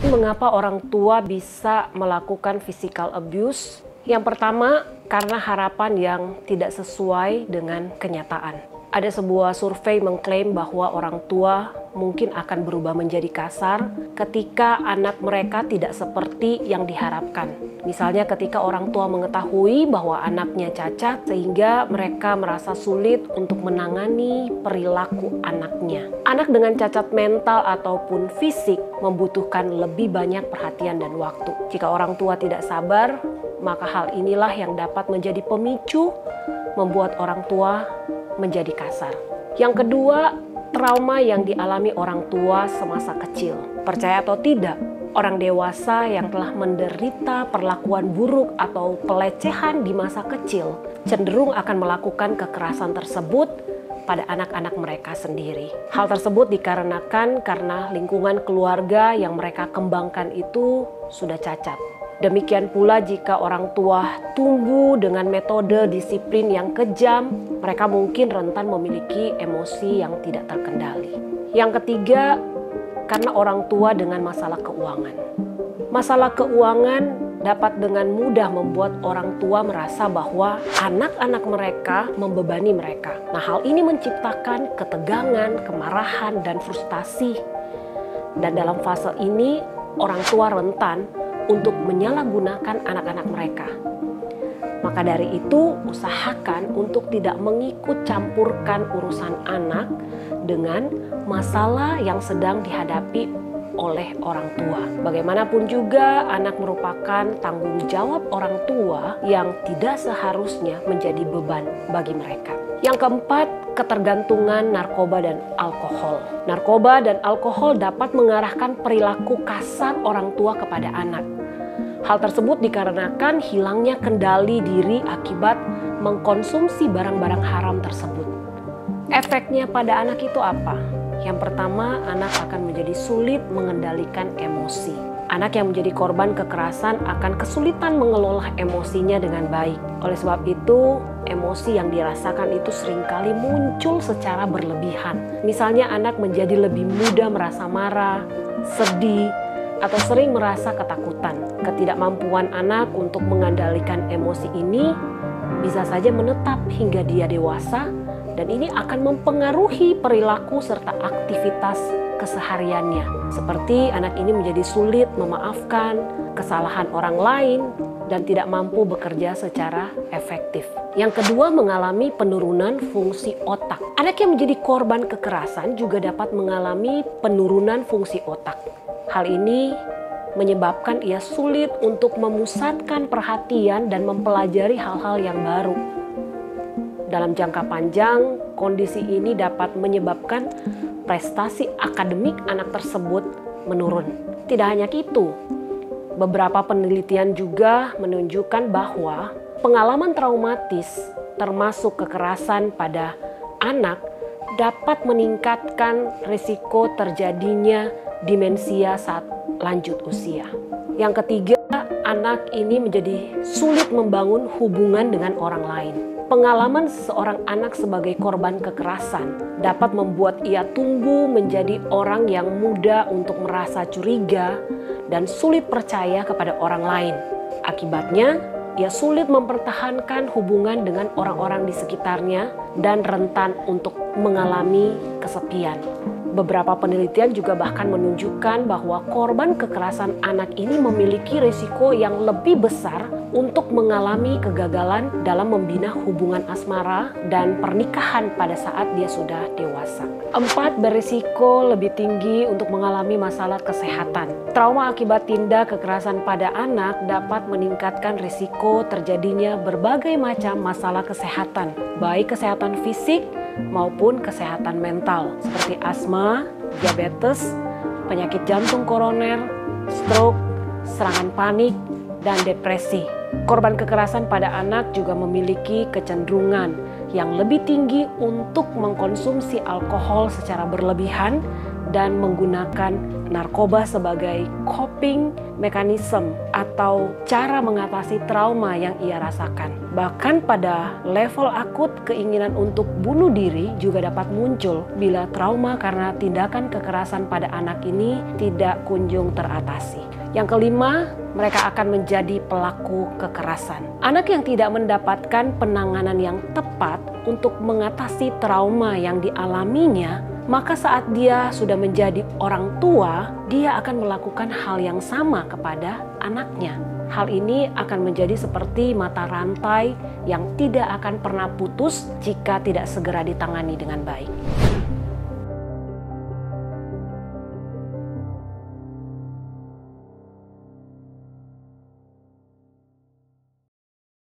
Mengapa orang tua bisa melakukan physical abuse? Yang pertama, karena harapan yang tidak sesuai dengan kenyataan. Ada sebuah survei mengklaim bahwa orang tua mungkin akan berubah menjadi kasar ketika anak mereka tidak seperti yang diharapkan. Misalnya ketika orang tua mengetahui bahwa anaknya cacat sehingga mereka merasa sulit untuk menangani perilaku anaknya. Anak dengan cacat mental ataupun fisik membutuhkan lebih banyak perhatian dan waktu. Jika orang tua tidak sabar, maka hal inilah yang dapat menjadi pemicu membuat orang tua menjadi kasar. Yang kedua, trauma yang dialami orang tua semasa kecil. Percaya atau tidak, orang dewasa yang telah menderita perlakuan buruk atau pelecehan di masa kecil cenderung akan melakukan kekerasan tersebut pada anak-anak mereka sendiri. Hal tersebut dikarenakan karena lingkungan keluarga yang mereka kembangkan itu sudah cacat. Demikian pula jika orang tua tumbuh dengan metode disiplin yang kejam, mereka mungkin rentan memiliki emosi yang tidak terkendali. Yang ketiga, karena orang tua dengan masalah keuangan. Masalah keuangan dapat dengan mudah membuat orang tua merasa bahwa anak-anak mereka membebani mereka. Nah, hal ini menciptakan ketegangan, kemarahan, dan frustasi. Dan dalam fase ini, orang tua rentan untuk menyalahgunakan anak-anak mereka. Maka dari itu, usahakan untuk tidak mengikut campurkan urusan anak dengan masalah yang sedang dihadapi oleh orang tua. Bagaimanapun juga, anak merupakan tanggung jawab orang tua yang tidak seharusnya menjadi beban bagi mereka. Yang keempat, ketergantungan narkoba dan alkohol. Narkoba dan alkohol dapat mengarahkan perilaku kasar orang tua kepada anak. Hal tersebut dikarenakan hilangnya kendali diri akibat mengkonsumsi barang-barang haram tersebut. Efeknya pada anak itu apa? Yang pertama, anak akan menjadi sulit mengendalikan emosi. Anak yang menjadi korban kekerasan akan kesulitan mengelola emosinya dengan baik. Oleh sebab itu, emosi yang dirasakan itu seringkali muncul secara berlebihan. Misalnya anak menjadi lebih mudah merasa marah, sedih, atau sering merasa ketakutan. Ketidakmampuan anak untuk mengendalikan emosi ini bisa saja menetap hingga dia dewasa, dan ini akan mempengaruhi perilaku serta aktivitas kesehariannya. Seperti anak ini menjadi sulit memaafkan kesalahan orang lain dan tidak mampu bekerja secara efektif. Yang kedua, mengalami penurunan fungsi otak. Anak yang menjadi korban kekerasan juga dapat mengalami penurunan fungsi otak. Hal ini menyebabkan ia sulit untuk memusatkan perhatian dan mempelajari hal-hal yang baru. Dalam jangka panjang, kondisi ini dapat menyebabkan prestasi akademik anak tersebut menurun. Tidak hanya itu, beberapa penelitian juga menunjukkan bahwa pengalaman traumatis termasuk kekerasan pada anak dapat meningkatkan risiko terjadinya demensia saat lanjut usia. Yang ketiga, anak ini menjadi sulit membangun hubungan dengan orang lain. Pengalaman seorang anak sebagai korban kekerasan dapat membuat ia tumbuh menjadi orang yang mudah untuk merasa curiga dan sulit percaya kepada orang lain. Akibatnya, ia sulit mempertahankan hubungan dengan orang-orang di sekitarnya dan rentan untuk mengalami kesepian. Beberapa penelitian juga bahkan menunjukkan bahwa korban kekerasan anak ini memiliki risiko yang lebih besar untuk mengalami kegagalan dalam membina hubungan asmara dan pernikahan pada saat dia sudah dewasa. 4, berisiko lebih tinggi untuk mengalami masalah kesehatan. Trauma akibat tindak kekerasan pada anak dapat meningkatkan risiko terjadinya berbagai macam masalah kesehatan, baik kesehatan fisik maupun kesehatan mental seperti asma, diabetes, penyakit jantung koroner, stroke, serangan panik, dan depresi. Korban kekerasan pada anak juga memiliki kecenderungan yang lebih tinggi untuk mengkonsumsi alkohol secara berlebihan dan menggunakan narkoba sebagai coping mechanism atau cara mengatasi trauma yang ia rasakan. Bahkan pada level akut, keinginan untuk bunuh diri juga dapat muncul bila trauma karena tindakan kekerasan pada anak ini tidak kunjung teratasi. Yang kelima, mereka akan menjadi pelaku kekerasan. Anak yang tidak mendapatkan penanganan yang tepat untuk mengatasi trauma yang dialaminya, maka saat dia sudah menjadi orang tua, dia akan melakukan hal yang sama kepada anaknya. Hal ini akan menjadi seperti mata rantai yang tidak akan pernah putus jika tidak segera ditangani dengan baik.